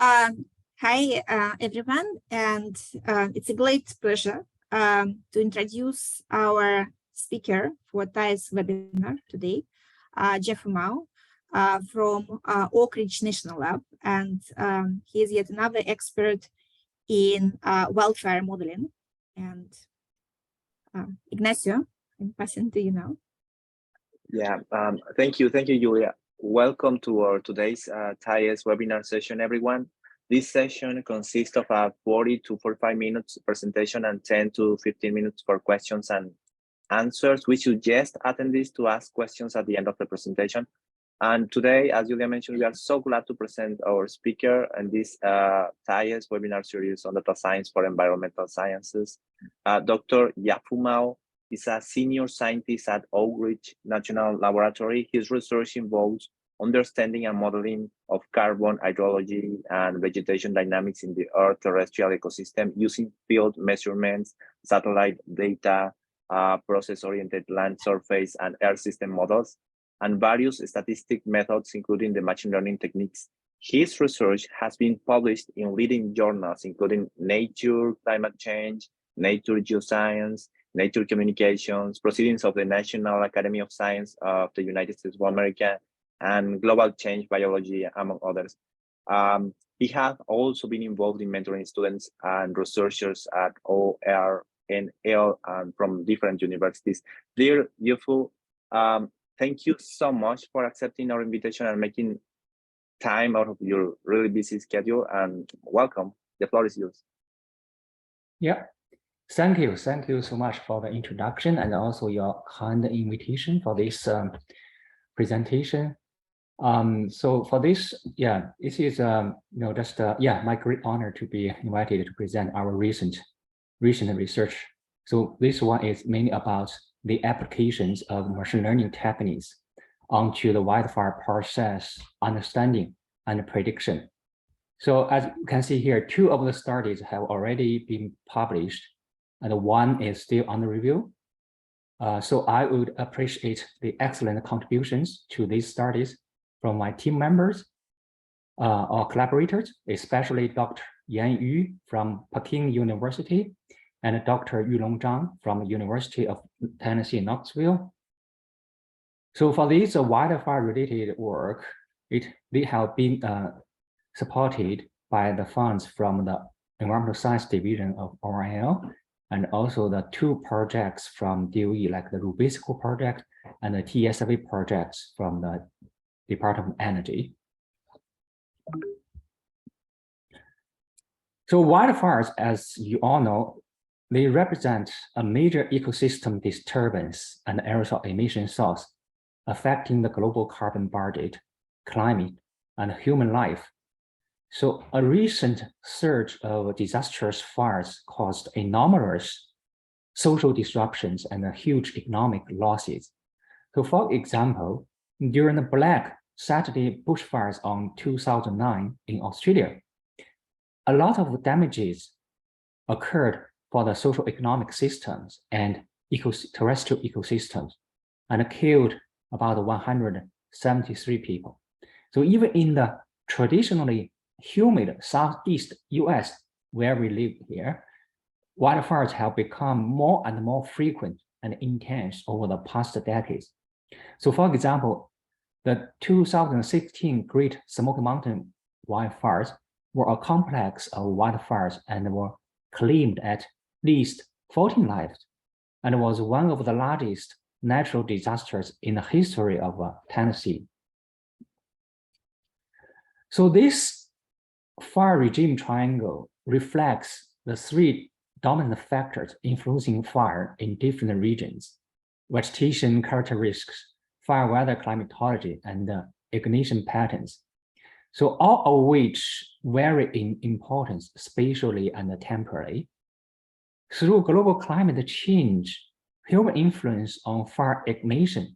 Hi, everyone, and it's a great pleasure to introduce our speaker for TAI's webinar today, Jiafu Mao from Oak Ridge National Lab, and he is yet another expert in wildfire modeling. And Ignacio, I'm passing to you now. Yeah, thank you, Julia. Welcome to our today's TAI's webinar session, everyone. This session consists of a 40 to 45 minutes presentation and 10 to 15 minutes for questions and answers. We suggest attendees to ask questions at the end of the presentation. And today, as Julia mentioned, we are so glad to present our speaker in this TAI's webinar series on data science for environmental sciences, Dr. Jiafu Mao. He's a senior scientist at Oak Ridge National Laboratory. His research involves understanding and modeling of carbon hydrology and vegetation dynamics in the Earth terrestrial ecosystem using field measurements, satellite data, process-oriented land surface and air system models, and various statistic methods, including the machine learning techniques. His research has been published in leading journals, including Nature, Climate Change, Nature Geoscience, Nature Communications, Proceedings of the National Academy of Science of the United States of America, and Global Change Biology, among others. He has also been involved in mentoring students and researchers at ORNL and from different universities. Dear Jiafu, thank you so much for accepting our invitation and making time out of your really busy schedule, and welcome. The floor is yours. Yeah. Thank you so much for the introduction and also your kind invitation for this presentation. So for this, this is just my great honor to be invited to present our recent research. So this one is mainly about the applications of machine learning techniques onto the wildfire process understanding and prediction. So as you can see here, 2 of the studies have already been published, and 1 is still under review. So I would appreciate the excellent contributions to these studies from my team members or collaborators, especially Dr. Yan Yu from Peking University and Dr. Yulong Zhang from the University of Tennessee, Knoxville. So for this wildfire-related work, they have been supported by the funds from the Environmental Science Division of ORNL, and also the 2 projects from DOE, like the Rubisco project and the TSFA projects from the Department of Energy. So wildfires, as you all know, they represent a major ecosystem disturbance and aerosol emission source affecting the global carbon budget, climate, and human life. So a recent surge of disastrous fires caused enormous social disruptions and huge economic losses. So for example, during the Black Saturday bushfires on 2009 in Australia, a lot of damages occurred for the socioeconomic systems and terrestrial ecosystems and killed about 173 people. So even in the traditionally humid Southeast US, where we live here, wildfires have become more and more frequent and intense over the past decades. So for example, the 2016 Great Smoky Mountain wildfires were a complex of wildfires and were claimed at least 14 lives, and was one of the largest natural disasters in the history of Tennessee. So this fire regime triangle reflects the 3 dominant factors influencing fire in different regions: vegetation characteristics, fire weather climatology, and ignition patterns. So all of which vary in importance spatially and temporally. Through global climate change, human influence on fire ignition,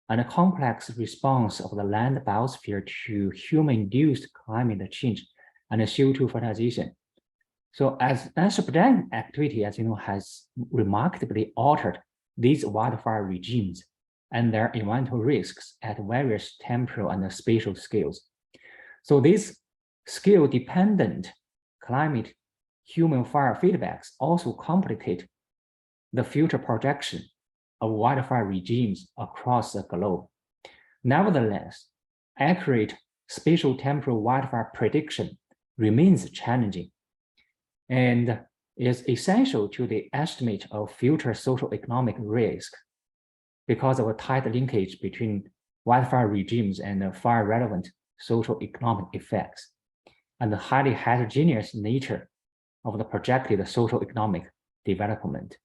and a complex response of the land biosphere to human-induced climate change and CO2 fertilization. So as anthropogenic activity, as you know, has remarkably altered these wildfire regimes and their environmental risks at various temporal and spatial scales. So this scale-dependent climate human fire feedbacks also complicate the future projection of wildfire regimes across the globe. Nevertheless, accurate spatial temporal wildfire prediction remains challenging and is essential to the estimate of future socioeconomic risk because of a tight linkage between wildfire regimes and the fire-relevant socioeconomic effects, and the highly heterogeneous nature of the projected socioeconomic development.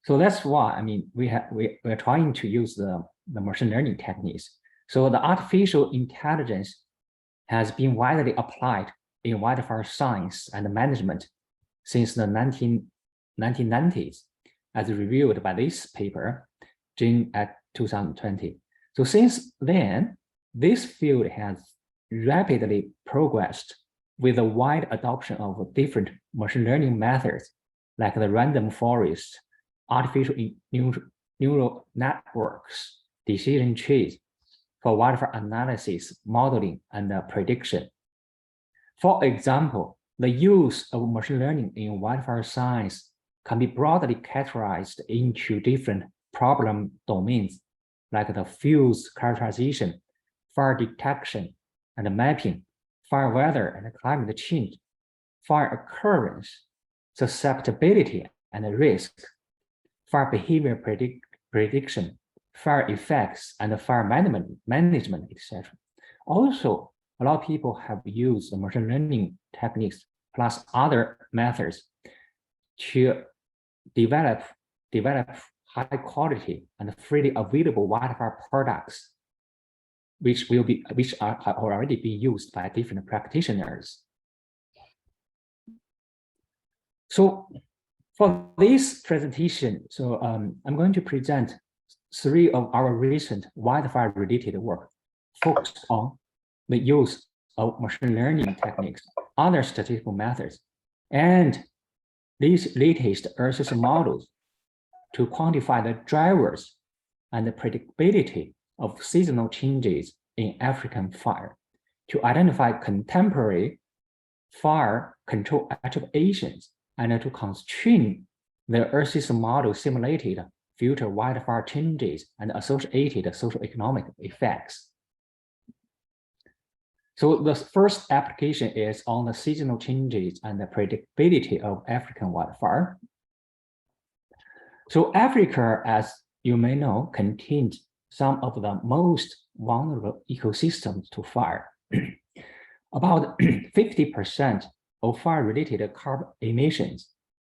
So that's why, I mean, we're trying to use the machine learning techniques. So the artificial intelligence has been widely applied in wildfire science and management since the 1990s, as reviewed by this paper in 2020. So since then, this field has rapidly progressed with a wide adoption of different machine learning methods, like the random forest, artificial neural networks, decision trees for wildfire analysis, modeling, and prediction. For example, the use of machine learning in wildfire science can be broadly categorized into different problem domains, like the fields characterization, fire detection and mapping, fire weather and climate change, fire occurrence, susceptibility and risk, fire behavior prediction, fire effects, and fire management, etc. Also, a lot of people have used machine learning techniques plus other methods to develop high quality and freely available wildfire products, which are already being used by different practitioners. So for this presentation, I'm going to present 3 of our recent wildfire-related work focused on the use of machine learning techniques, other statistical methods, and these latest Earth system models to quantify the drivers and the predictability of seasonal changes in African fire, to identify contemporary fire control attributions, and to constrain the Earth system model simulated future wildfire changes and associated socioeconomic effects. So the first application is on the seasonal changes and the predictability of African wildfire. So Africa, as you may know, contains some of the most vulnerable ecosystems to fire. About 50% of fire-related carbon emissions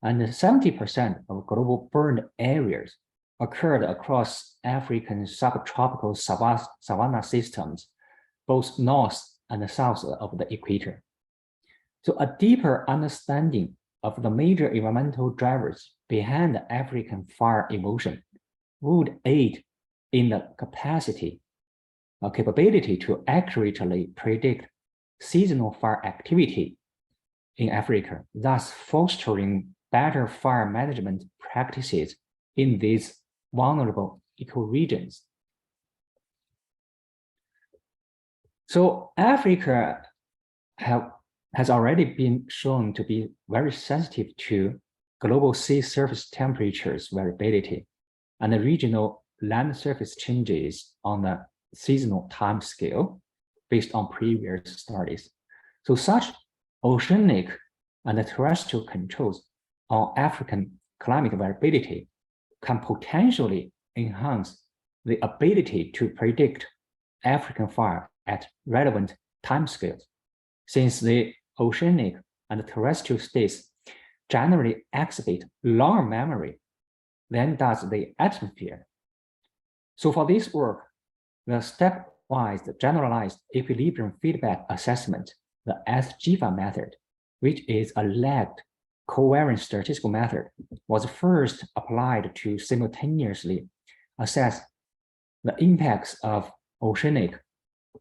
and 70% of global burned areas occurred across African subtropical savanna systems, both north and south of the equator. So a deeper understanding of the major environmental drivers behind the African fire evolution would aid in the capability to accurately predict seasonal fire activity in Africa, thus fostering better fire management practices in these vulnerable ecoregions. So Africa has already been shown to be very sensitive to global sea surface temperatures variability and the regional land surface changes on the seasonal time scale based on previous studies. So such oceanic and terrestrial controls on African climate variability can potentially enhance the ability to predict African fire at relevant timescales, since the oceanic and terrestrial states generally exhibit longer memory than does the atmosphere. So for this work, the stepwise generalized equilibrium feedback assessment, the SGFA method, which is a lagged covariance statistical method, was first applied to simultaneously assess the impacts of oceanic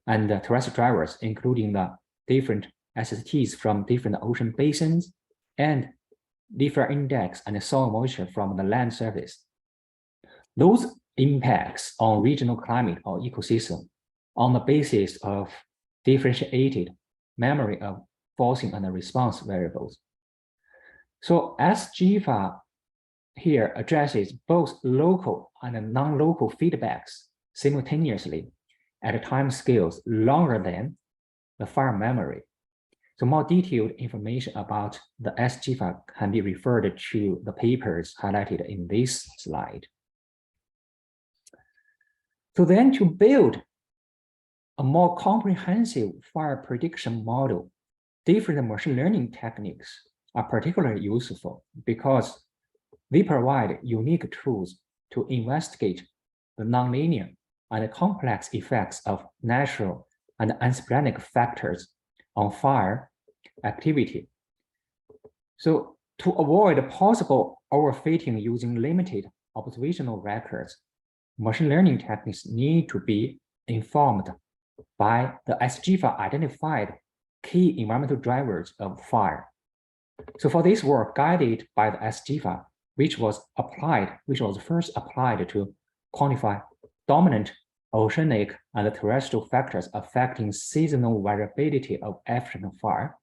and terrestrial drivers, including the different SSTs from different ocean basins and different index and soil moisture from the land surface. Those impacts on regional climate or ecosystem on the basis of differentiated memory of forcing and response variables. So SGFA here addresses both local and non-local feedbacks simultaneously at time scales longer than the fire memory. So more detailed information about the SGFA can be referred to the papers highlighted in this slide. So then to build a more comprehensive fire prediction model, different machine learning techniques are particularly useful because they provide unique tools to investigate the nonlinear and complex effects of natural and anthropogenic factors on fire activity. So to avoid possible overfitting using limited observational records, machine learning techniques need to be informed by the SGFA identified key environmental drivers of fire. So for this work, guided by the SGFA, which was first applied to quantify dominant oceanic and terrestrial factors affecting seasonal variability of African fire,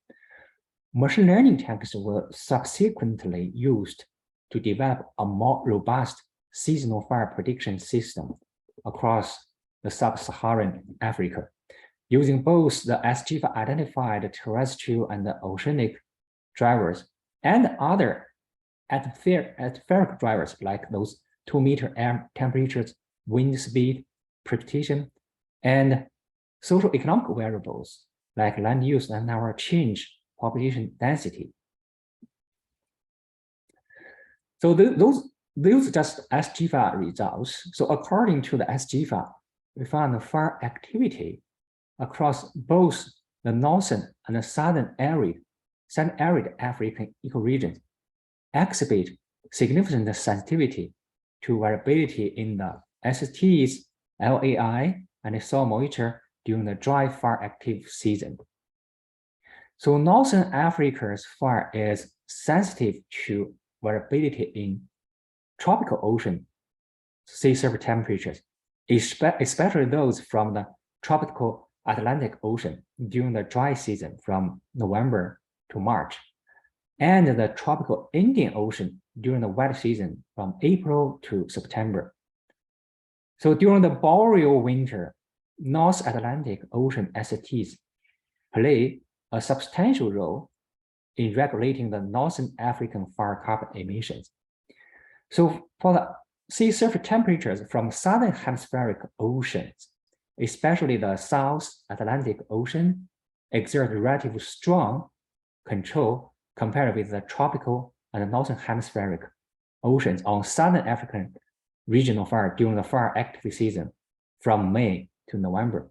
machine learning techniques were subsequently used to develop a more robust seasonal fire prediction system across the sub-Saharan Africa, using both the SGFA identified terrestrial and oceanic drivers and other atmospheric drivers like those 2-meter air temperatures, wind speed, precipitation, and socioeconomic variables like land use and our change population density. So those just SGFA results. So according to the SGFA, we found the fire activity across both the northern and the southern arid African ecoregions exhibit significant sensitivity to variability in the SSTs, LAI, and soil moisture during the dry fire active season. So Northern Africa's fire is sensitive to variability in tropical ocean sea surface temperatures, especially those from the tropical Atlantic Ocean during the dry season from November to March, and the tropical Indian Ocean during the wet season from April to September. So during the boreal winter, North Atlantic Ocean SSTs play a substantial role in regulating the Northern African fire carbon emissions. So for the sea surface temperatures from Southern Hemispheric oceans, especially the South Atlantic Ocean, exert relatively strong control compared with the tropical and Northern Hemispheric oceans on Southern African regional fire during the fire active season from May to November.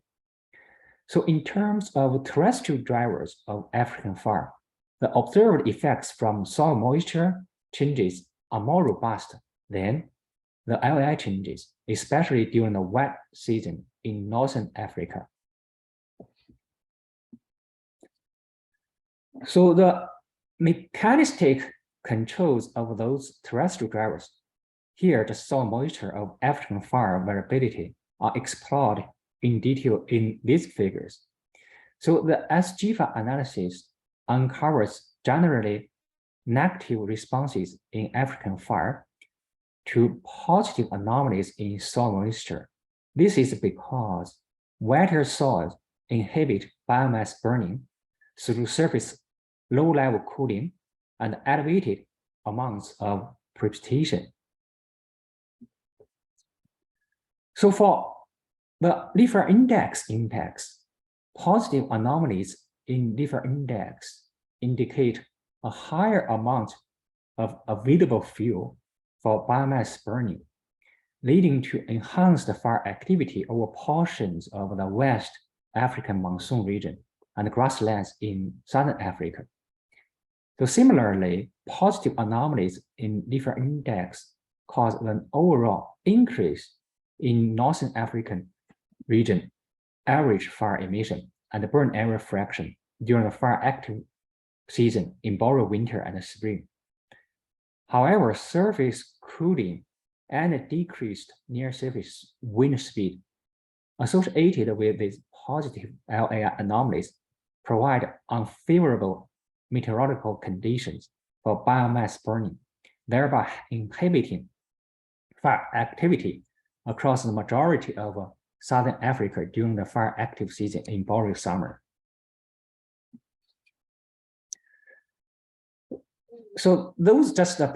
So in terms of terrestrial drivers of African fire, the observed effects from soil moisture changes are more robust than the LAI changes, especially during the wet season in Northern Africa. So the mechanistic controls of those terrestrial drivers, here the soil moisture of African fire variability, are explored in detail in these figures. So the SGFA analysis uncovers generally negative responses in African fire to positive anomalies in soil moisture. This is because wetter soils inhibit biomass burning through surface low-level cooling and elevated amounts of precipitation. So for the Liffer index impacts, positive anomalies in Liffer index indicate a higher amount of available fuel for biomass burning, leading to enhanced fire activity over portions of the West African monsoon region and grasslands in Southern Africa. So similarly, positive anomalies in Liffer index cause an overall increase in Northern African region average fire emission and burn area fraction during the fire active season in boreal winter and spring. However, surface cooling and decreased near surface wind speed associated with this positive LAI anomalies provide unfavorable meteorological conditions for biomass burning, thereby inhibiting fire activity across the majority of Southern Africa during the fire active season in boreal summer. So those just the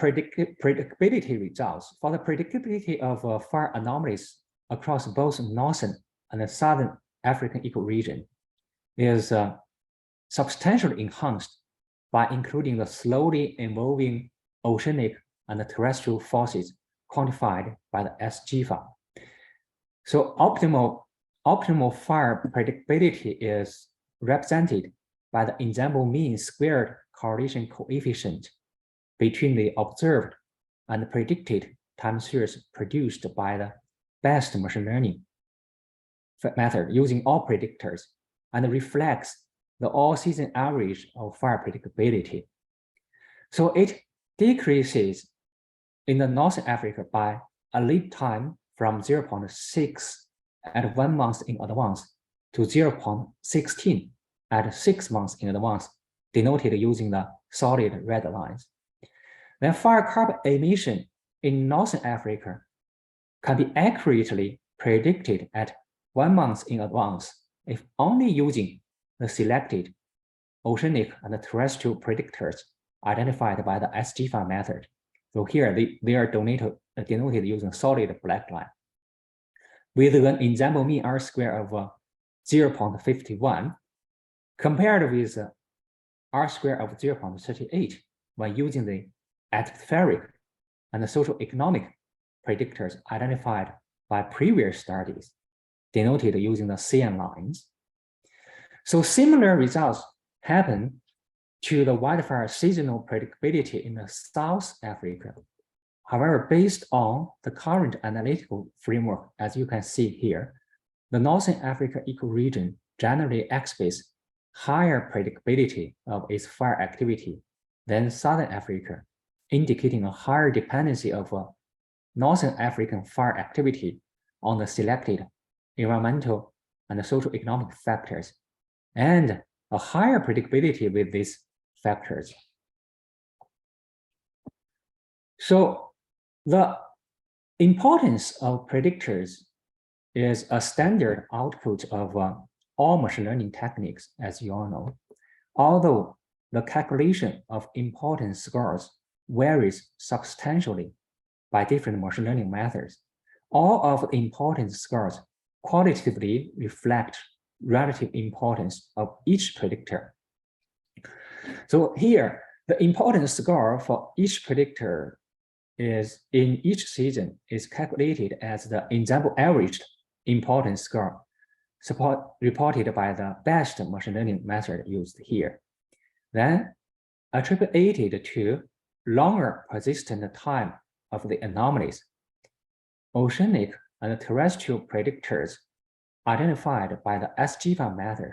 predictability results. For the predictability of fire anomalies across both northern and the southern African ecoregion is substantially enhanced by including the slowly evolving oceanic and terrestrial forces quantified by the SGFA. So optimal fire predictability is represented by the ensemble mean squared correlation coefficient between the observed and predicted time series produced by the best machine learning method using all predictors, and reflects the all-season average of fire predictability. So it decreases in the North Africa by a lead time from 0.6 at 1 month in advance to 0.16 at 6 months in advance, denoted using the solid red lines. Then fire carbon emission in Northern Africa can be accurately predicted at 1 month in advance if only using the selected oceanic and terrestrial predictors identified by the SGFA method. So here they are denoted using solid black line. With an ensemble mean R square of 0.51 compared with R square of 0.38 when using the atmospheric and the socioeconomic predictors identified by previous studies, denoted using the CN lines. So similar results happen to the wildfire seasonal predictability in the South Africa. However, based on the current analytical framework, as you can see here, the Northern Africa ecoregion generally exhibits higher predictability of its fire activity than Southern Africa, indicating a higher dependency of Northern African fire activity on the selected environmental and socioeconomic factors, and a higher predictability with these factors. So the importance of predictors is a standard output of all machine learning techniques, as you all know. Although the calculation of importance scores varies substantially by different machine learning methods, all of the importance scores qualitatively reflect relative importance of each predictor. So here, the importance score for each predictor is in each season is calculated as the ensemble averaged importance score reported by the best machine learning method used here. Then attributed to longer persistent time of the anomalies. Oceanic and terrestrial predictors identified by the SGFA method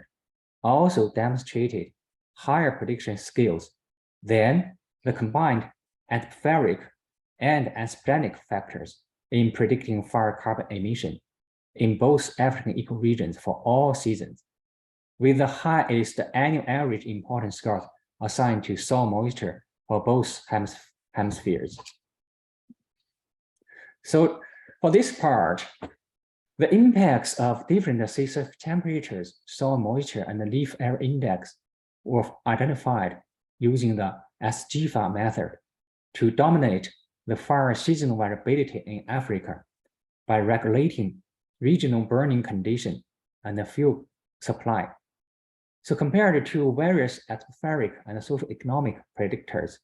also demonstrated higher prediction skills than the combined atmospheric and anthropogenic factors in predicting fire carbon emission in both African ecoregions for all seasons, with the highest annual average importance scores assigned to soil moisture for both hemispheres. So for this part, the impacts of different sea surface temperatures, soil moisture, and the leaf area index were identified using the SGFA method to dominate the fire seasonal variability in Africa by regulating regional burning condition and the fuel supply. So compared to various atmospheric and socioeconomic predictors,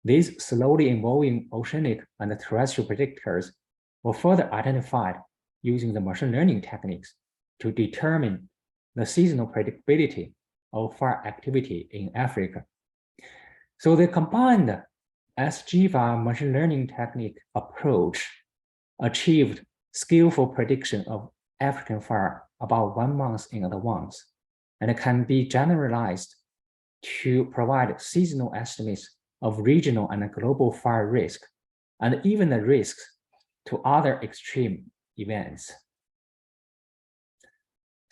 these slowly evolving oceanic and terrestrial predictors were further identified using the machine learning techniques to determine the seasonal predictability of fire activity in Africa. So the combined SGFA machine learning technique approach achieved skillful prediction of African fire about 1 month in advance, and it can be generalized to provide seasonal estimates of regional and global fire risk, and even the risks to other extreme events.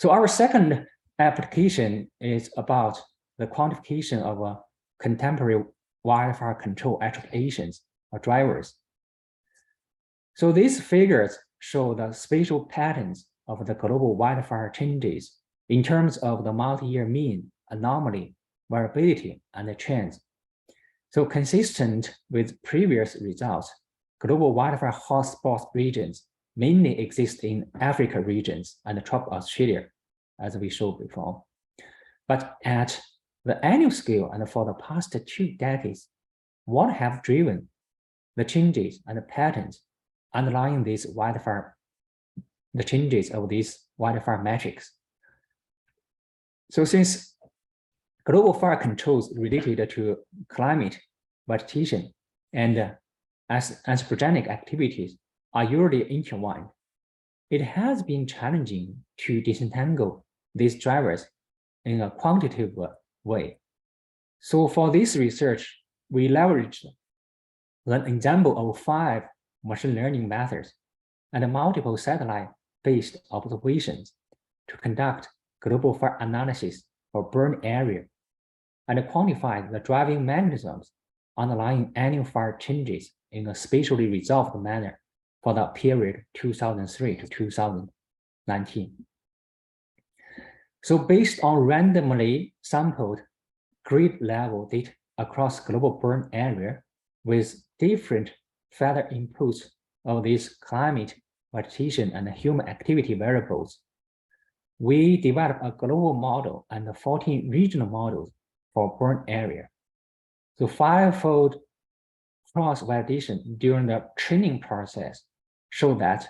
So our second application is about the quantification of contemporary wildfire control attributions or drivers. So these figures show the spatial patterns of the global wildfire changes in terms of the multi-year mean, anomaly, variability, and the trends. So consistent with previous results, global wildfire hotspot regions mainly exist in Africa regions and tropical Australia, as we showed before. But at the annual scale and for the past 2 decades, what have driven the changes and the patterns underlying these wildfire, the changes of these wildfire metrics? So since global fire controls related to climate, vegetation, and anthropogenic activities are usually intertwined, it has been challenging to disentangle these drivers in a quantitative way. So for this research, we leveraged an example of 5 machine learning methods and multiple satellite-based observations to conduct global fire analysis for burn area and quantify the driving mechanisms underlying annual fire changes in a spatially resolved manner for the period 2003 to 2019. So based on randomly sampled grid level data across global burn area with different further inputs of these climate, vegetation, and human activity variables, we developed a global model and 14 regional models for burn area. So 5-fold cross-validation during the training process showed that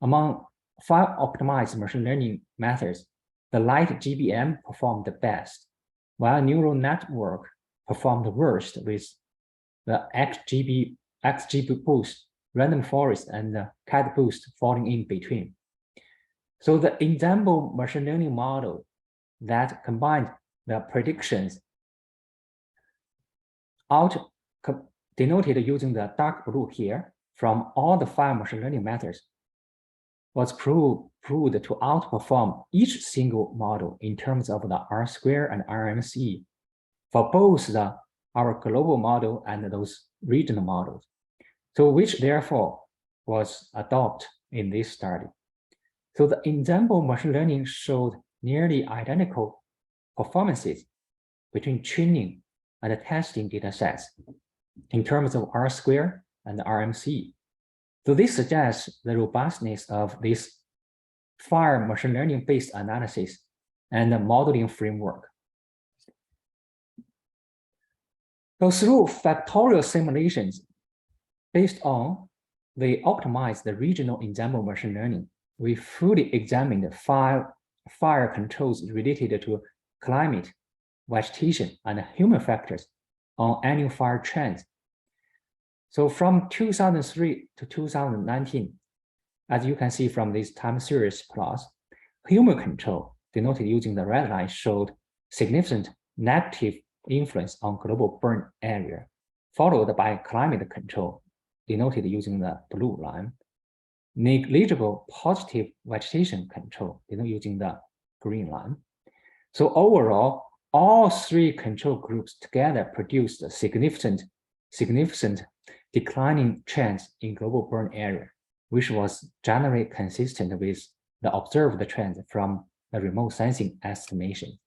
among 5 optimized machine learning methods, the light GBM performed the best, while neural network performed worst with the XGB boost, random forest, and the cat boost falling in between. So the ensemble machine learning model that combined the predictions denoted using the dark blue here from all the 5 machine learning methods was proved to outperform each single model in terms of the R-square and RMSE for both our global model and those regional models. So which therefore was adopted in this study. So the ensemble machine learning showed nearly identical performances between training and testing data sets in terms of R-square and RMC. So this suggests the robustness of this fire machine learning based analysis and the modeling framework. So through factorial simulations based on the optimized regional ensemble machine learning, we fully examined 5 fire controls related to climate, vegetation, and human factors on annual fire trends. So from 2003 to 2019, as you can see from this time series plots, human control, denoted using the red line, showed significant negative influence on global burn area, followed by climate control, denoted using the blue line, negligible positive vegetation control, denoted using the green line. So overall, all 3 control groups together produced a significant declining trends in global burn area, which was generally consistent with the observed trends from the remote sensing estimation.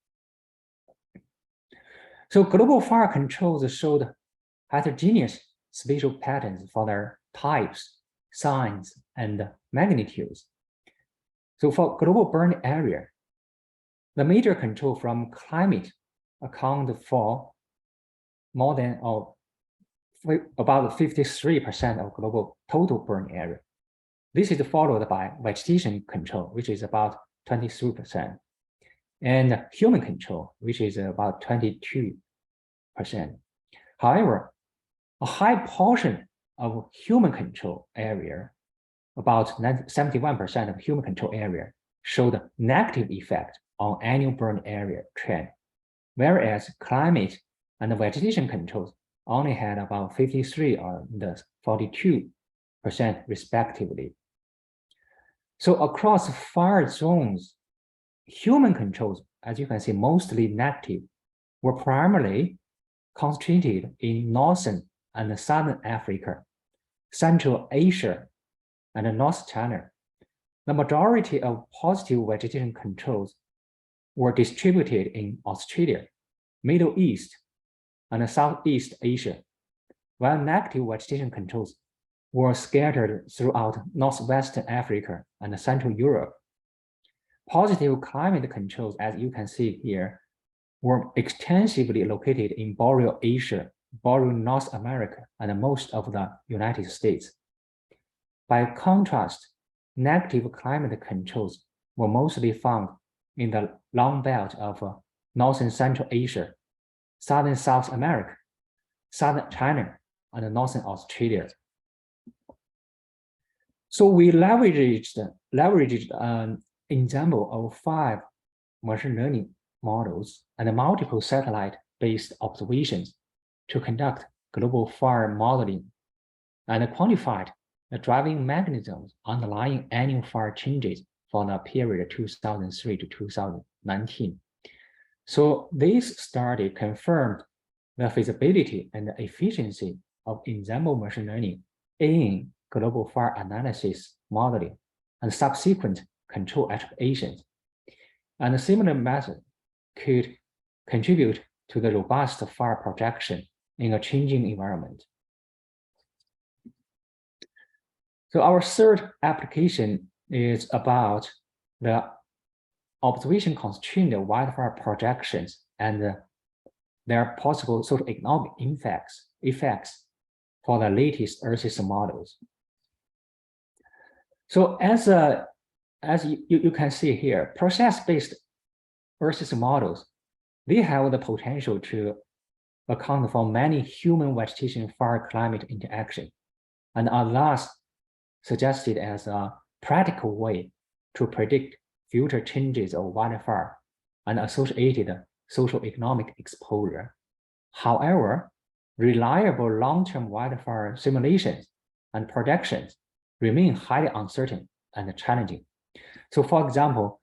So global fire controls showed heterogeneous spatial patterns for their types, signs, and magnitudes. So for global burn area, the major control from climate account for more than about 53% of global total burn area. This is followed by vegetation control, which is about 23%, and human control, which is about 22%. However, a high portion of human control area, about 71% of human control area, showed negative effect on annual burn area trend, whereas climate and vegetation controls only had about 53 and 42% respectively. So across fire zones, human controls, as you can see, mostly negative, were primarily concentrated in Northern and Southern Africa, Central Asia, and North China. The majority of positive vegetation controls were distributed in Australia, Middle East, and Southeast Asia, while negative vegetation controls were scattered throughout Northwestern Africa and Central Europe. Positive climate controls, as you can see here, were extensively located in Boreal Asia, Boreal North America, and most of the United States. By contrast, negative climate controls were mostly found in the long belt of Northern Central Asia, Southern South America, Southern China, and Northern Australia. So we leveraged an example of 5 machine learning models and multiple satellite-based observations to conduct global fire modeling and quantified the driving mechanisms underlying annual fire changes for the period 2003 to 2019. So this study confirmed the feasibility and the efficiency of ensemble machine learning in global fire analysis modeling and subsequent control attributions. And a similar method could contribute to the robust fire projection in a changing environment. So our third application is about the observation-constrained wildfire projections and their possible socioeconomic effects for the latest Earth system models. So as you can see here, process-based Earth system models, they have the potential to account for many human vegetation fire climate interaction and are thus suggested as a practical way to predict future changes of wildfire and associated socioeconomic exposure. However, reliable long-term wildfire simulations and projections remain highly uncertain and challenging. So for example,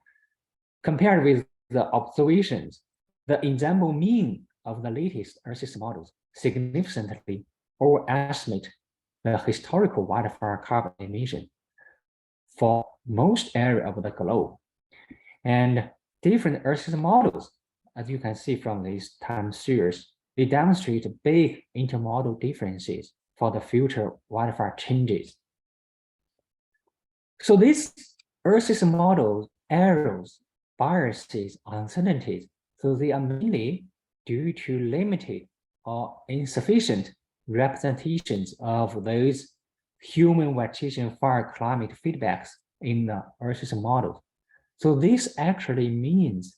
compared with the observations, the ensemble mean of the latest Earth system models significantly overestimate the historical wildfire carbon emission for most area of the globe. And different Earth system models, as you can see from this time series, they demonstrate big intermodal differences for the future wildfire changes. So these Earth system models, errors, biases, uncertainties, so they are mainly due to limited or insufficient representations of those human vegetation fire climate feedbacks in the Earth system models. So this actually means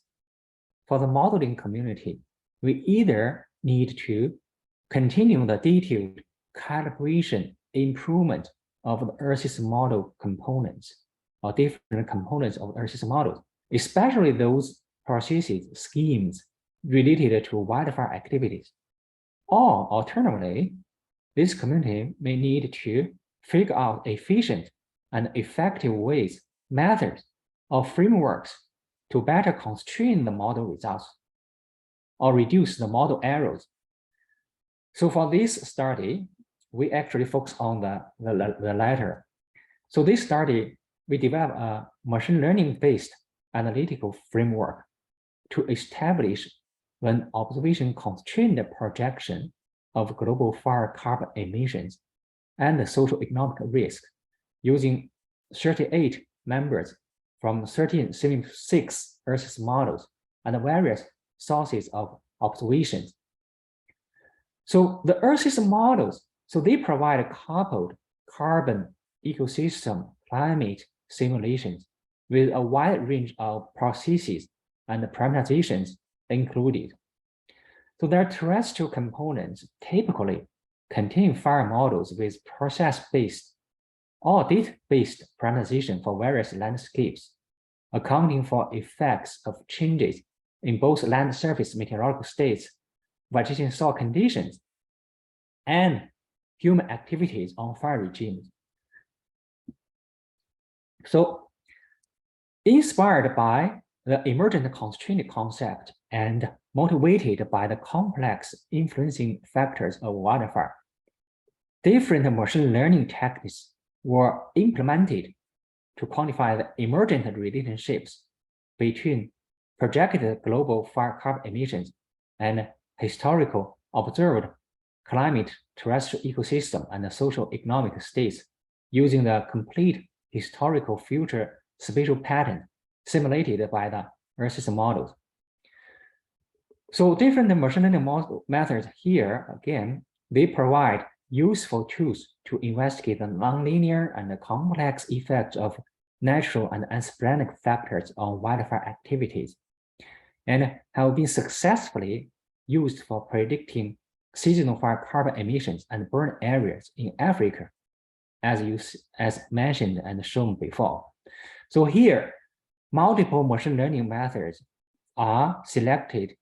for the modeling community, we either need to continue the detailed calibration improvement of the Earth system model components or different components of Earth system models, especially those processes, schemes related to wildfire activities. Or alternatively, this community may need to figure out efficient and effective ways, methods, or frameworks to better constrain the model results or reduce the model errors. So for this study, we actually focus on the latter. So this study, we developed a machine learning-based analytical framework to establish an observation-constrained projection of global fire carbon emissions and the socioeconomic risk using 38 members from 1376 Earth system models and various sources of observations. So the Earth system models, so they provide a coupled carbon ecosystem climate simulations with a wide range of processes and parameterizations included. So their terrestrial components typically contain fire models with process-based or date-based parameterization for various landscapes, accounting for effects of changes in both land surface meteorological states, vegetation soil conditions, and human activities on fire regimes. So inspired by the emergent constraint concept and motivated by the complex influencing factors of wildfire, different machine learning techniques were implemented to quantify the emergent relationships between projected global fire carbon emissions and historical observed climate, terrestrial ecosystem, and the social economic states using the complete historical future spatial pattern simulated by the Earth system models. So different machine learning methods here, again, they provide useful tools to investigate the nonlinear and complex effects of natural and anthropogenic factors on wildfire activities, and have been successfully used for predicting seasonal fire carbon emissions and burn areas in Africa, as mentioned and shown before. So here, multiple machine learning methods are selected,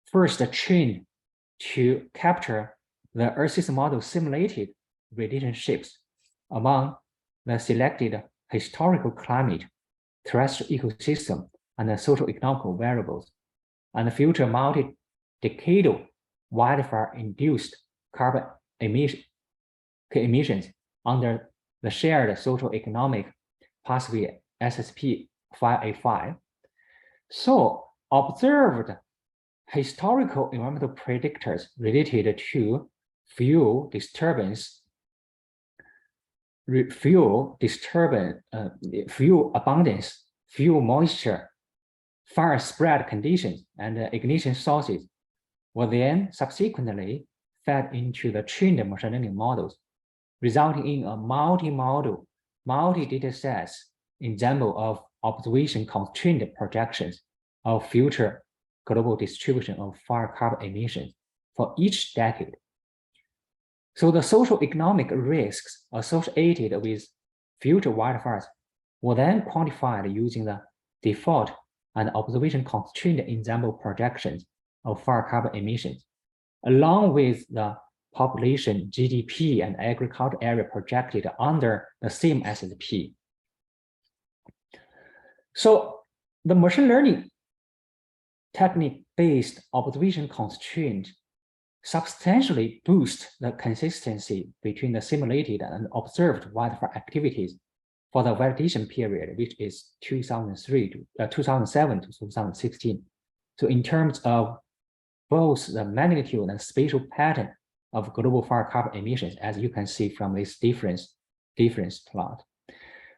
first trained to capture the Earth system model simulated relationships among the selected historical climate, terrestrial ecosystem, and the social economic variables, and future multi-decadal wildfire-induced carbon emissions under the shared social economic pathway SSP 585. So observed historical environmental predictors related to fuel disturbance, fuel abundance, fuel moisture, fire spread conditions, and ignition sources were then subsequently fed into the trained machine learning models, resulting in a multi-model, multi-data sets ensemble of observation-constrained projections of future global distribution of fire carbon emissions for each decade. So the social economic risks associated with future wildfires were then quantified using the default and observation-constrained ensemble projections of fire carbon emissions, along with the population, GDP, and agricultural area projected under the same SSP. So the machine learning technique-based observation constraint substantially boost the consistency between the simulated and observed wildfire activities for the validation period, which is 2007 to 2016. So in terms of both the magnitude and spatial pattern of global fire carbon emissions, as you can see from this difference plot.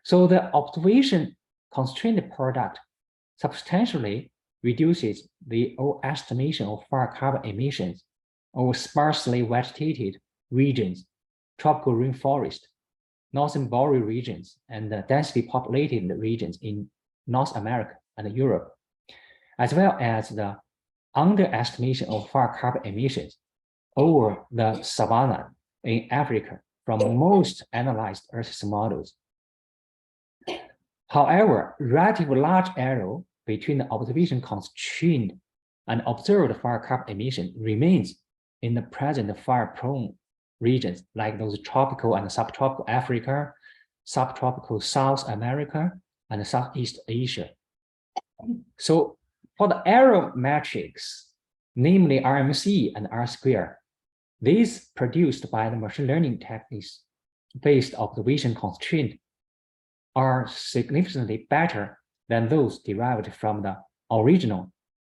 So the observation constrained product substantially reduces the estimation of fire carbon emissions over sparsely vegetated regions, tropical rainforest, northern boreal regions, and densely populated regions in North America and Europe, as well as the underestimation of fire carbon emissions over the savanna in Africa from most analyzed Earth system models. However, relatively large error between the observation constrained and observed fire carbon emission remains in the present fire-prone regions like those tropical and subtropical Africa, subtropical South America, and Southeast Asia. So for the error matrix, namely RMC and R-square, these produced by the machine learning techniques based observation constraint are significantly better than those derived from the original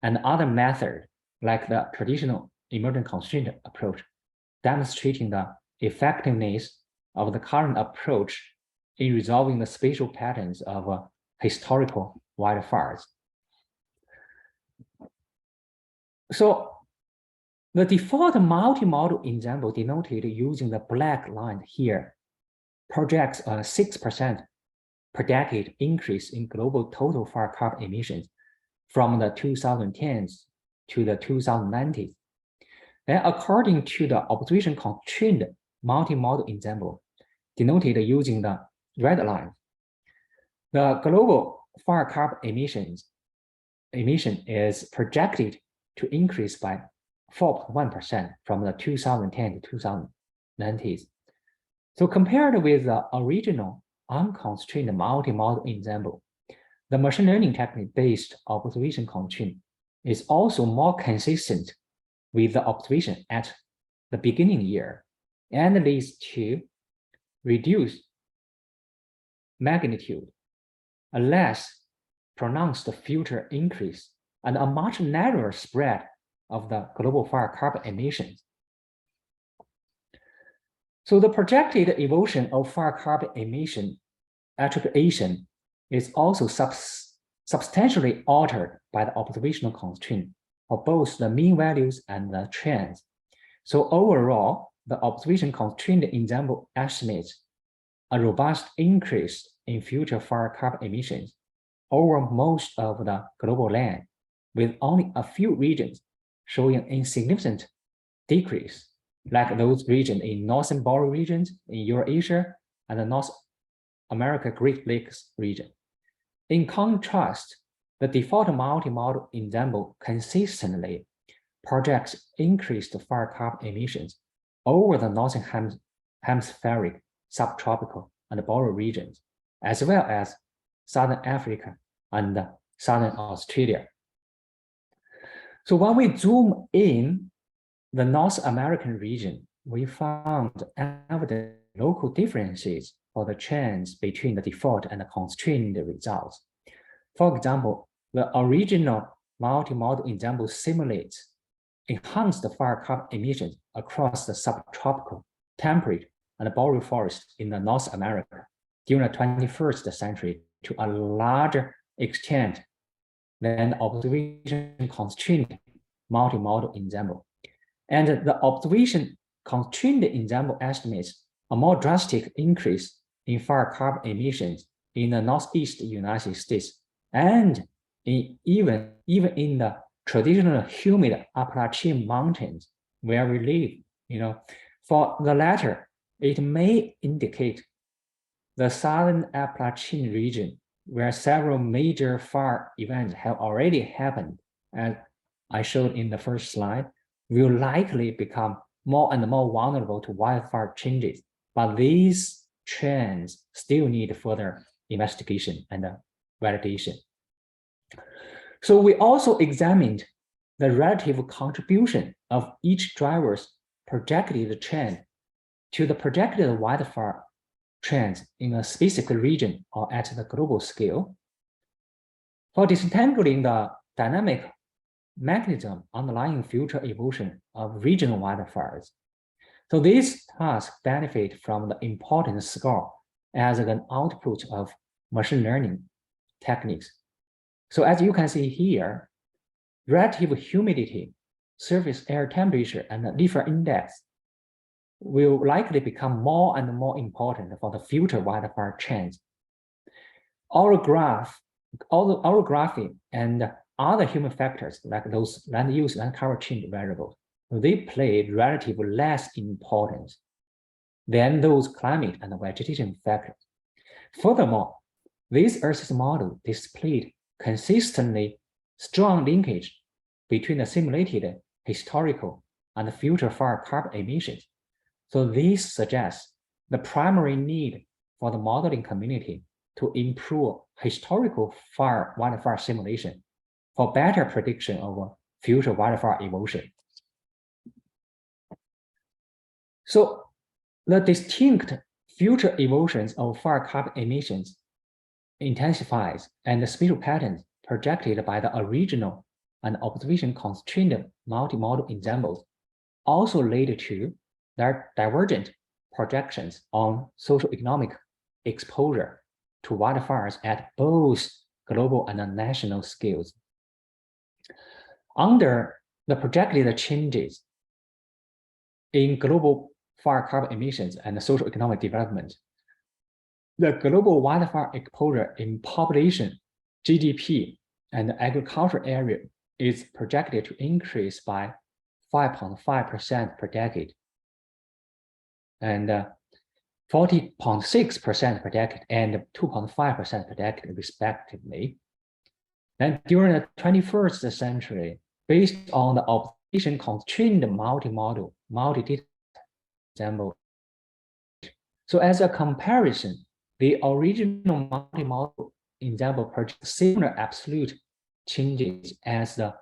and other method like the traditional emergent constraint approach, demonstrating the effectiveness of the current approach in resolving the spatial patterns of historical wildfires. So the default multi-model ensemble denoted using the black line here projects a 6% per decade increase in global total fire carbon emissions from the 2010s to the 2090s. Then according to the observation constrained multi-model ensemble denoted using the red line, the global fire carbon emission is projected to increase by 4.1% from the 2010 to 2090s. So compared with the original unconstrained multi-model ensemble, the machine learning technique-based observation constraint is also more consistent with the observation at the beginning year and leads to reduced magnitude, a less pronounced future increase, and a much narrower spread of the global fire carbon emissions. So the projected evolution of fire carbon emission attribution is also substantially altered by the observational constraint for both the mean values and the trends. So overall, the observation constraint ensemble estimates a robust increase in future fire carbon emissions over most of the global land, with only a few regions showing an insignificant decrease, like those regions in Northern Boreal regions in Eurasia and the North America Great Lakes region. In contrast, the default multi-model ensemble consistently projects increased fire carbon emissions over the Northern Hemispheric, subtropical, and Boreal regions, as well as Southern Africa and Southern Australia. So when we zoom in the North American region, we found evident local differences for the trends between the default and the constrained results. For example, the original multi-model ensemble simulates enhanced fire carbon emissions across the subtropical, temperate, and boreal forest in the North America during the 21st century to a larger extent than the observation constrained multi-model ensemble. And the observation constrained ensemble estimates a more drastic increase in fire carbon emissions in the Northeast United States and even in the traditional humid Appalachian Mountains where we live. For the latter, it may indicate the Southern Appalachian region where several major fire events have already happened, as I showed in the first slide, will likely become more and more vulnerable to wildfire changes. But these trends still need further investigation and validation. So we also examined the relative contribution of each driver's projected trend to the projected wildfire trends in a specific region or at the global scale. For disentangling the dynamic mechanism underlying future evolution of regional wildfires. So these tasks benefit from the important score as an output of machine learning techniques. So as you can see here, relative humidity, surface air temperature, and the leaf index will likely become more and more important for the future wildfire trends. Orography and other human factors like those land use and cover change variables, they play relatively less importance than those climate and vegetation factors. Furthermore, this Earth's model displayed consistently strong linkage between the simulated historical and future fire carbon emissions. So this suggests the primary need for the modeling community to improve historical wildfire simulation for better prediction of future wildfire evolution. So the distinct future evolutions of fire carbon emissions intensifies and the spatial patterns projected by the original and observation constrained multi-model ensembles also lead to their divergent projections on socioeconomic exposure to wildfires at both global and national scales. Under the projected changes in global fire carbon emissions and socioeconomic development, the global wildfire exposure in population, GDP, and agricultural area is projected to increase by 5.5% per decade and 40.6% per decade and 2.5% per decade, respectively. And during the 21st century, based on the observation constrained multi-model, multi-data ensemble. So as a comparison, the original multi-model ensemble project similar absolute changes as the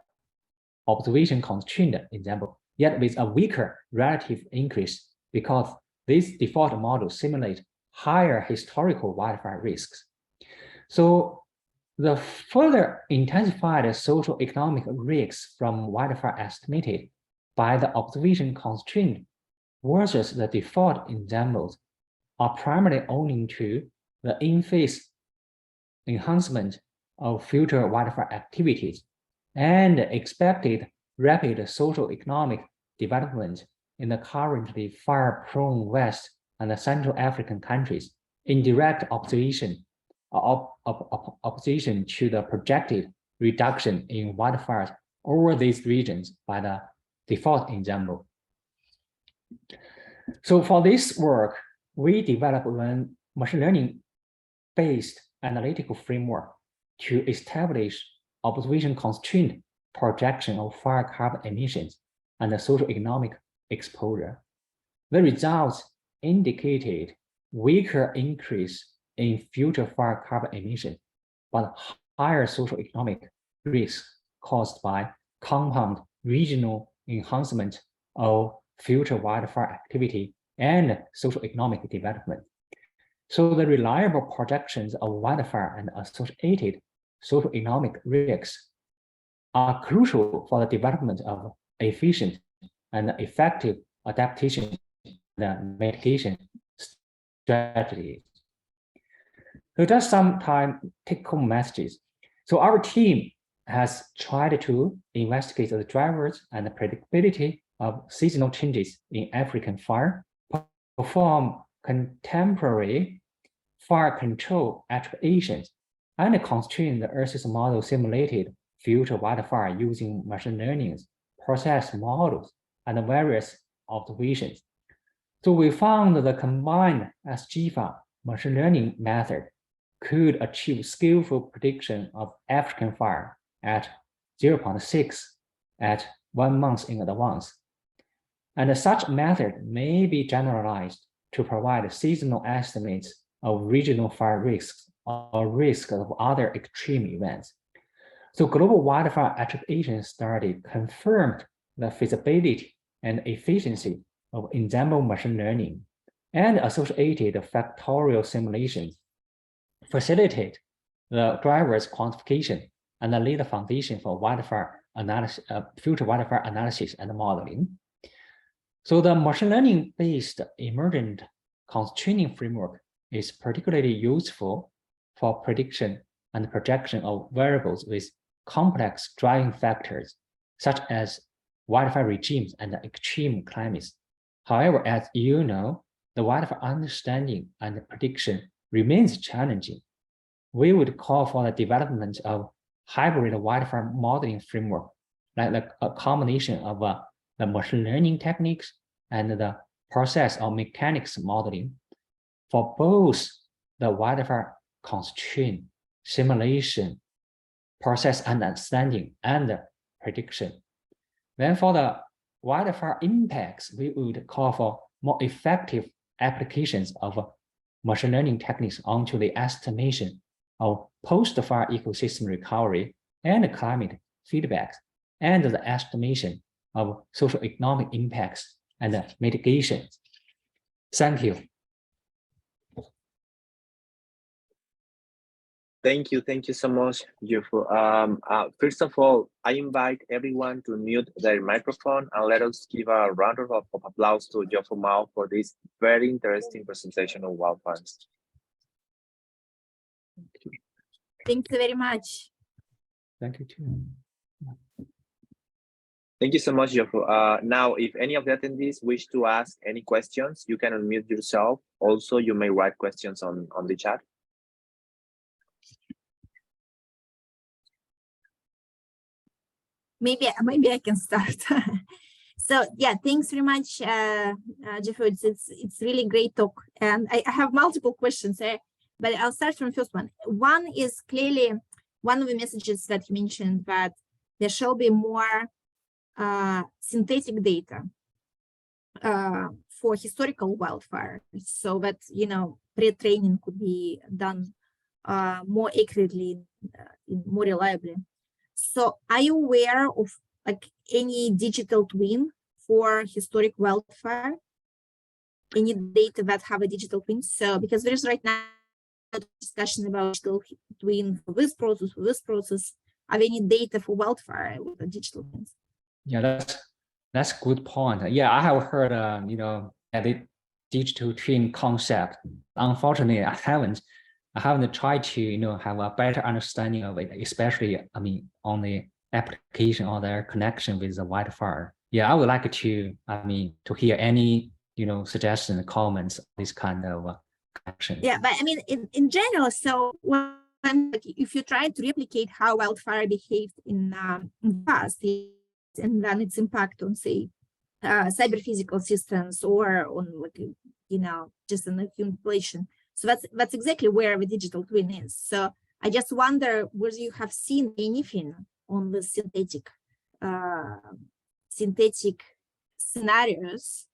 observation constrained ensemble, yet with a weaker relative increase because these default models simulate higher historical wildfire risks. So the further intensified socioeconomic risks from wildfire estimated by the observation constraint versus the default ensembles are primarily owing to the in-phase enhancement of future wildfire activities and expected rapid socioeconomic development in the currently fire-prone West and the Central African countries in direct opposition to the projected reduction in wildfires over these regions by the default ensemble. So for this work, we developed a machine learning-based analytical framework to establish observation constraint projection of fire carbon emissions and the socioeconomic exposure. The results indicated weaker increase in future fire carbon emissions, but higher socioeconomic risks caused by compound regional enhancement of future wildfire activity and socioeconomic development. So the reliable projections of wildfire and associated socioeconomic risks are crucial for the development of efficient and effective adaptation and mitigation strategies. So just some take-home messages. So our team has tried to investigate the drivers and the predictability of seasonal changes in African fire, perform contemporary fire control attributions, and constrain the Earth system model simulated future wildfire using machine learning process models and various observations. So we found the combined SGFA machine learning method could achieve skillful prediction of African fire at 0.6 at 1 month in advance. And such method may be generalized to provide seasonal estimates of regional fire risks or risk of other extreme events. So global wildfire attribution study confirmed the feasibility and efficiency of ensemble machine learning, and associated factorial simulations facilitate the drivers quantification and lay the foundation for wildfire analysis, future wildfire analysis and modeling. So the machine learning-based emergent constraining framework is particularly useful for prediction and projection of variables with complex driving factors, such as wildfire regimes and extreme climates. However, as you know, the wildfire understanding and prediction remains challenging. We would call for the development of hybrid wildfire modeling framework, like a combination of the machine learning techniques and the process or mechanics modeling for both the wildfire constraint, simulation, process understanding, and prediction. Then for the wildfire impacts, we would call for more effective applications of machine learning techniques onto the estimation of post-fire ecosystem recovery and climate feedbacks, and the estimation of socioeconomic impacts and mitigation. Thank you. Thank you so much, Jiafu. First of all, I invite everyone to mute their microphone and let us give a round of applause to Jiafu Mao for this very interesting presentation of wildfires. Thank you very much. Thank you too. Thank you so much, Jiafu. Now, if any of the attendees wish to ask any questions, you can unmute yourself. Also, you may write questions on the chat. Maybe I can start. So yeah, thanks very much, Jiafu. It's really great talk, and I have multiple questions, but I'll start from the first one. One is clearly one of the messages that you mentioned, that there shall be more synthetic data for historical wildfires, so that pre-training could be done more accurately, more reliably. So are you aware of like any digital twin for historic wildfire? Any data that have a digital twin? So because there is right now a discussion about digital twin for this process. Are there any data for wildfire with the digital twins? Yeah, that's a good point. Yeah, I have heard, the digital twin concept. Unfortunately, I haven't tried to, have a better understanding of it, especially, on the application or their connection with the wildfire. Yeah, I would like to, to hear any, suggestions, comments, this kind of connection. Yeah, but I mean, in general, so when if you try to replicate how wildfire behaved in the past, and then its impact on, say, cyber physical systems or on, like, just an accumulation. So that's exactly where the digital twin is. So I just wonder whether you have seen anything on the synthetic scenarios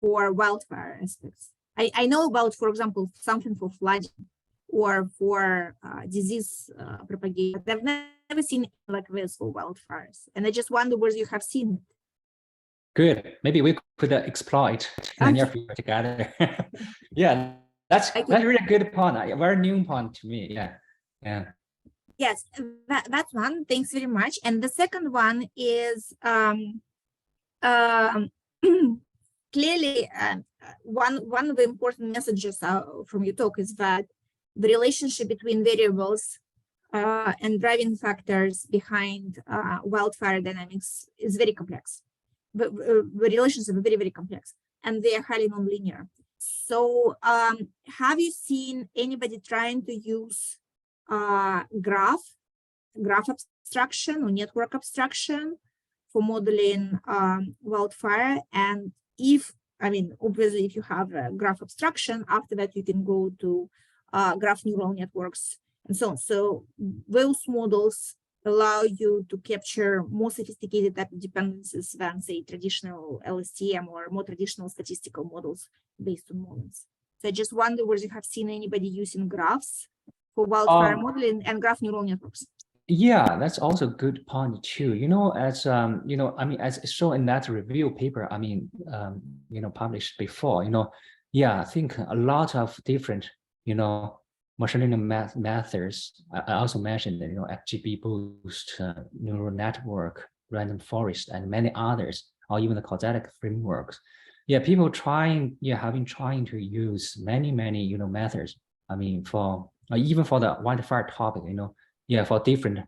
for wildfire aspects. I know about, for example, something for flooding or for disease propagation, but I've never seen like this for wildfires. And I just wonder whether you have seen it. Good. Maybe we could explore it in the near future together. Yeah, that's really a good point. A very new point to me. Yeah. Yes, that's one. Thanks very much. And the second one is clearly one of the important messages from your talk is that the relationship between variables and driving factors behind wildfire dynamics is very complex. The relationships are very, very complex, and they are highly nonlinear. So have you seen anybody trying to use graph abstraction or network abstraction for modeling wildfire? And obviously, if you have a graph abstraction, after that you can go to graph neural networks and so on. So those models allow you to capture more sophisticated type of dependencies than, say, traditional LSTM or more traditional statistical models based on moments. So I just wonder whether you have seen anybody using graphs for wildfire modeling and graph neural networks. Yeah, that's also a good point too. As as shown in that review paper, published before, I think a lot of different, machine learning methods. I also mentioned, XGB boost, neural network, random forest, and many others, or even the causatic frameworks. Yeah, people trying to use many, methods. For even for the wildfire topic, for different,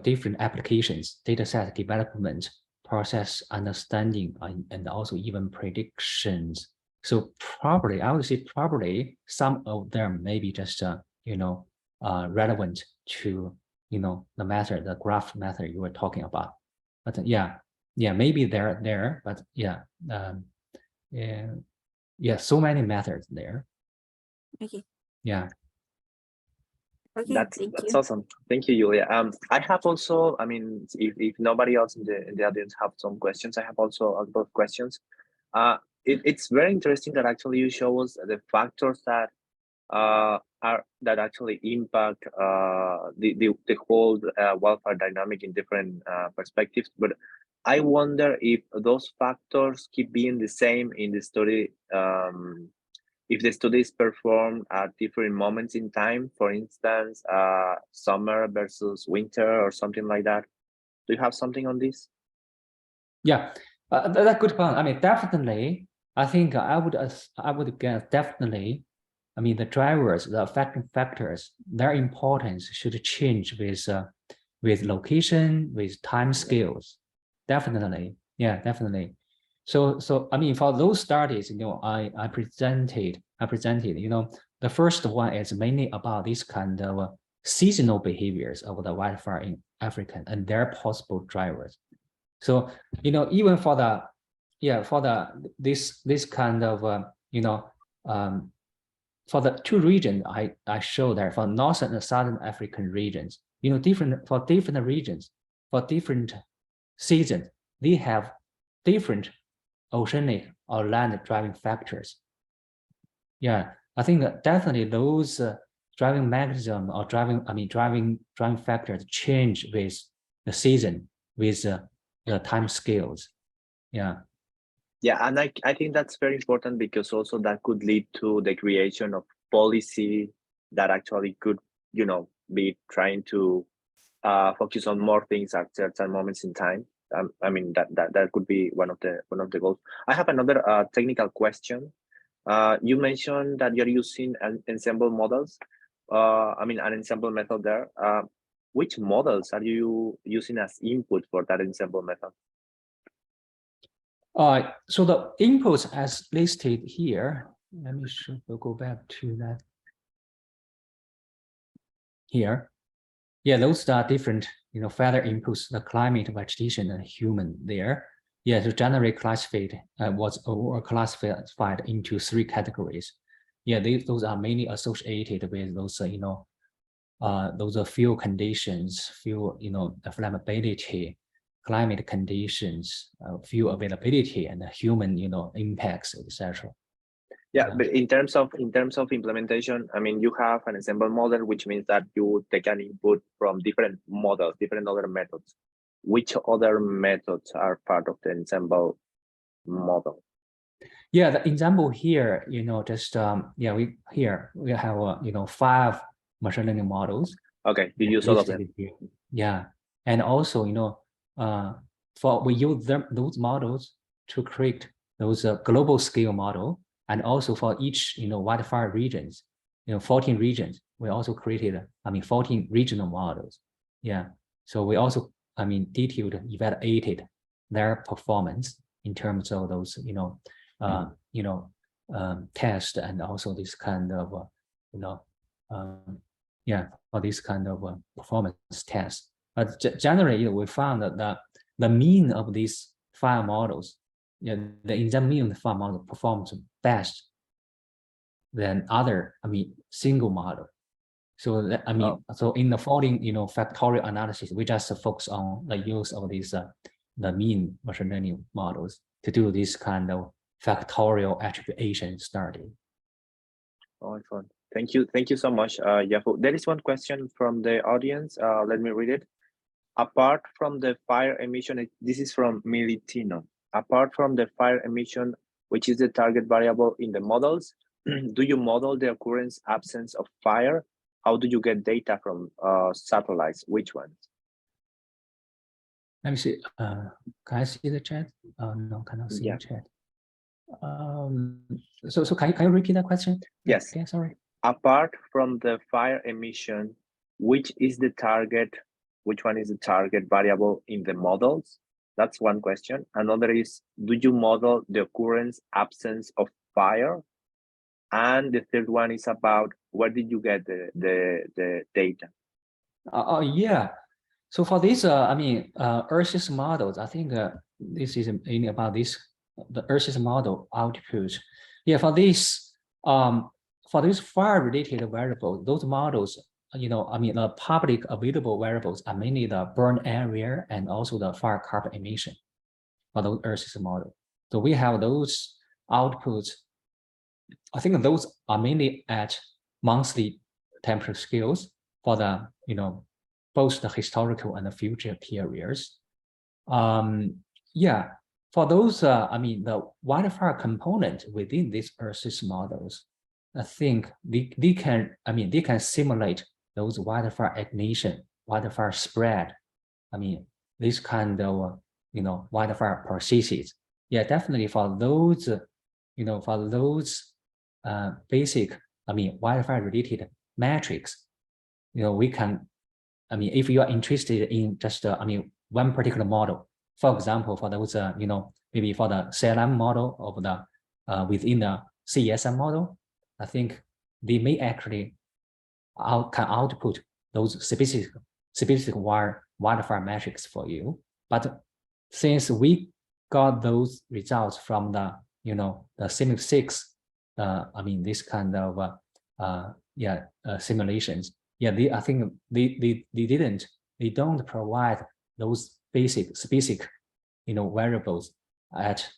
different applications, data set development, process understanding, and also even predictions. So probably, I would say probably some of them may be just, relevant to, the method, the graph method you were talking about. But maybe they're there, but so many methods there. Okay. Yeah. Okay, that's awesome. Thank you, Julia. I have also, if nobody else in the audience have some questions, I have also a couple of questions. It's very interesting that actually you show us the factors that actually impact the whole wildfire dynamic in different perspectives. But I wonder if those factors keep being the same in the study. If the study is performed at different moments in time, for instance, summer versus winter or something like that. Do you have something on this? Yeah, that's a good point. Definitely, I think I would guess definitely, the drivers, the affecting factors, their importance should change with location, with time scales. Definitely, yeah, definitely. So for those studies, I presented, the first one is mainly about this kind of seasonal behaviors of the wildfire in Africa and their possible drivers. So, even for this kind of, for the two regions I showed there, for northern and southern African regions, for different regions, for different seasons, they have different oceanic or land driving factors. Yeah, I think that definitely those driving mechanism or driving factors change with the season, with the time scales. Yeah. Yeah, and I think that's very important because also that could lead to the creation of policy that actually could, you know, be trying to focus on more things at certain moments in time. I mean that could be one of the goals. I have another technical question. You mentioned that you're using an ensemble models. I mean an ensemble method there. Which models are you using as input for that ensemble method? So the inputs as listed here, let me go back to that here. Yeah, those are different, feather inputs, the climate, vegetation, and human there. Yeah, to generate classified classified into 3 categories. Yeah, those are mainly associated with those, those are fuel conditions, fuel, flammability, climate conditions, fuel availability, and human, impacts, etc. Yeah, but in terms of implementation, I mean, you have an ensemble model, which means that you take an input from different models, different other methods. Which other methods are part of the ensemble model? Yeah, the example here, just we have 5 machine learning models. Okay, you use all of them. Yeah, and also we use those models to create those global scale model, and also for each wildfire regions, 14 regions, we also created 14 regional models. Yeah, so we also detailed evaluated their performance in terms of those test, and also this kind of for this kind of performance test. But generally, we found that the mean of these 5 models, the ensemble mean of the 5 models performs best than other single model. So that, so in the following factorial analysis, we just focus on the use of these the mean machine learning models to do this kind of factorial attribution study. Oh, fun. Thank you so much, Jiafu. There is one question from the audience. Let me read it. Apart from the fire emission, this is from Militino. Apart from the fire emission, which is the target variable in the models, do you model the occurrence absence of fire? How do you get data from satellites? Which ones? Let me see. Can I see the chat? No, cannot see the chat. So can you repeat that question? Yes. Okay, sorry. Apart from the fire emission, which one is the target variable in the models? That's one question. Another is, do you model the occurrence absence of fire? And the third one is about where did you get the data? Yeah. So for this, Earth's models, I think this is mainly about the Earth's model output. Yeah, for this fire-related variables, those models, the public available variables are mainly the burn area and also the fire carbon emission for the Earth's model. So we have those outputs. I think those are mainly at monthly temperature scales for the, both the historical and the future periods. Yeah, for those, the wildfire component within these Earth's models, I think they can simulate those wildfire ignition, wildfire spread. This kind of, wildfire processes. Yeah, definitely for those, basic, wildfire related metrics, we can, if you are interested in just, one particular model, for example, for those, maybe for the CLM model of the, within the CESM model, I think they may actually can output those specific wildfire metrics for you. But since we got those results from the, the CIMIC-6, this kind of, simulations. Yeah, I think they don't provide those specific, variables at,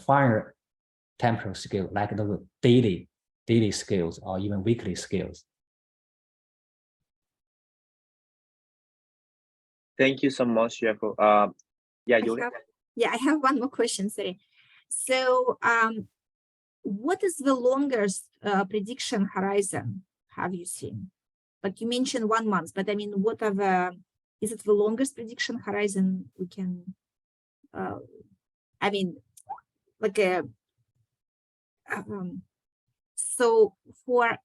fire temperature scale, like the daily scales or even weekly scales. Thank you so much, Jiafu. Yeah, Julia. I have one more question. Sorry. So, what is the longest prediction horizon have you seen? Like you mentioned 1 month, but I mean, what are the? Is it the longest prediction horizon we can? I mean, like a. So for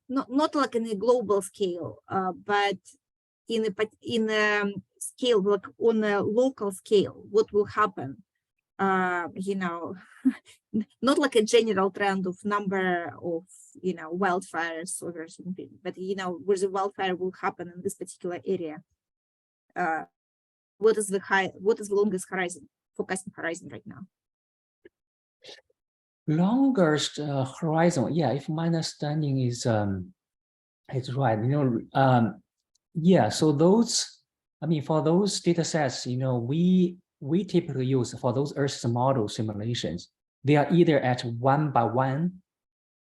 not like in a global scale, but in a scale, like on a local scale, what will happen? You know, not like a general trend of number of, you know, wildfires or something, but, you know, where the wildfire will happen in this particular area. What is the longest horizon, forecasting horizon right now? Longest horizon, yeah, if my understanding is right, you know, yeah, so those, I mean, for those data sets, you know, we typically use for those Earth model simulations, they are either at 1 by 1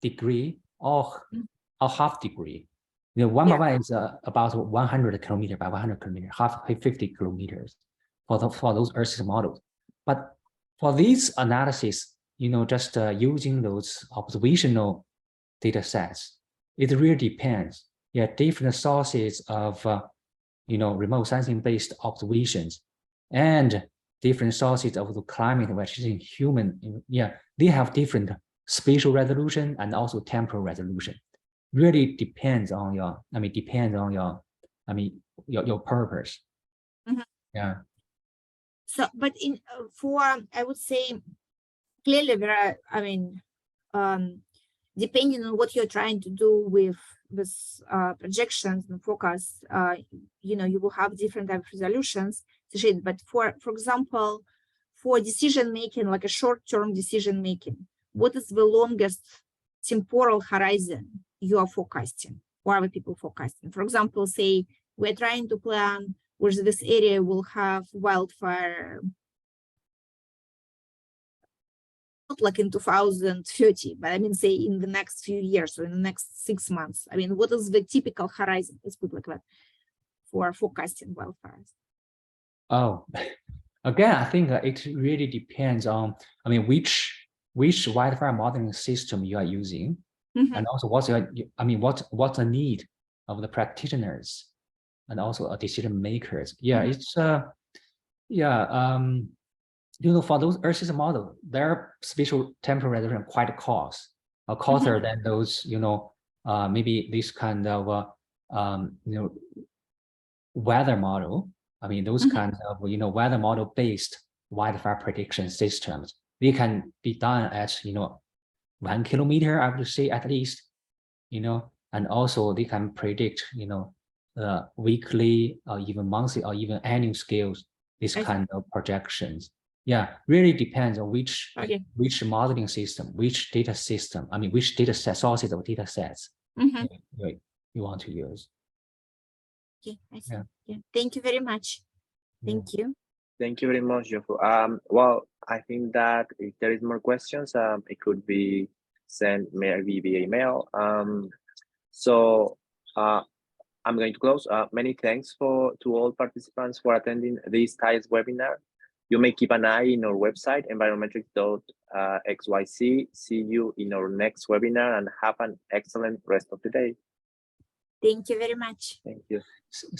degree or half degree. You know, 1 by 1 is about 100 kilometers by 100 kilometers, half 50 kilometers for those Earth models. But for this analysis, you know, just using those observational data sets, it really depends. Yeah, different sources of, you know, remote sensing based observations and different sources of the climate, which is human. Yeah, they have different spatial resolution and also temporal resolution. Really depends on your, I mean, your purpose. Mm-hmm. Yeah. So, but in for, I would say, clearly there are, I mean, depending on what you're trying to do with projections and forecasts, you know, you will have different type of resolutions. But for example, for decision making, like a short-term decision making, what is the longest temporal horizon you are forecasting, or other people forecasting? For example, say we're trying to plan where this area will have wildfire, not like in 2030, but I mean, say in the next few years or in the next 6 months. I mean, what is the typical horizon, let's put it like that, for forecasting wildfires? Oh, again, I think it really depends on, I mean, which wildfire modeling system you are using, and also what's your, I mean, what's the need of the practitioners and also decision makers. Yeah, it's you know, for those Earth system model, their spatial temporal resolution quite coarser than those, you know, maybe this kind of you know, weather model. I mean, those kinds of, you know, weather model based wildfire prediction systems, they can be done at, you know, 1 kilometer, I would say at least, you know, and also they can predict, you know, weekly or even monthly or even annual scales, this kind of projections. Yeah, really depends on which modeling system, which data system, I mean, which data set, sources of data sets you want to use. Okay, I see. Yeah. Thank you very much. Thank you. Thank you very much, Jiafu. Well, I think that if there is more questions, it could be sent maybe via email. So I'm going to close. Many thanks to all participants for attending this TIES webinar. You may keep an eye in our website, environmetrics.xyz. See you in our next webinar and have an excellent rest of the day. Thank you very much. Thank you. Thank you.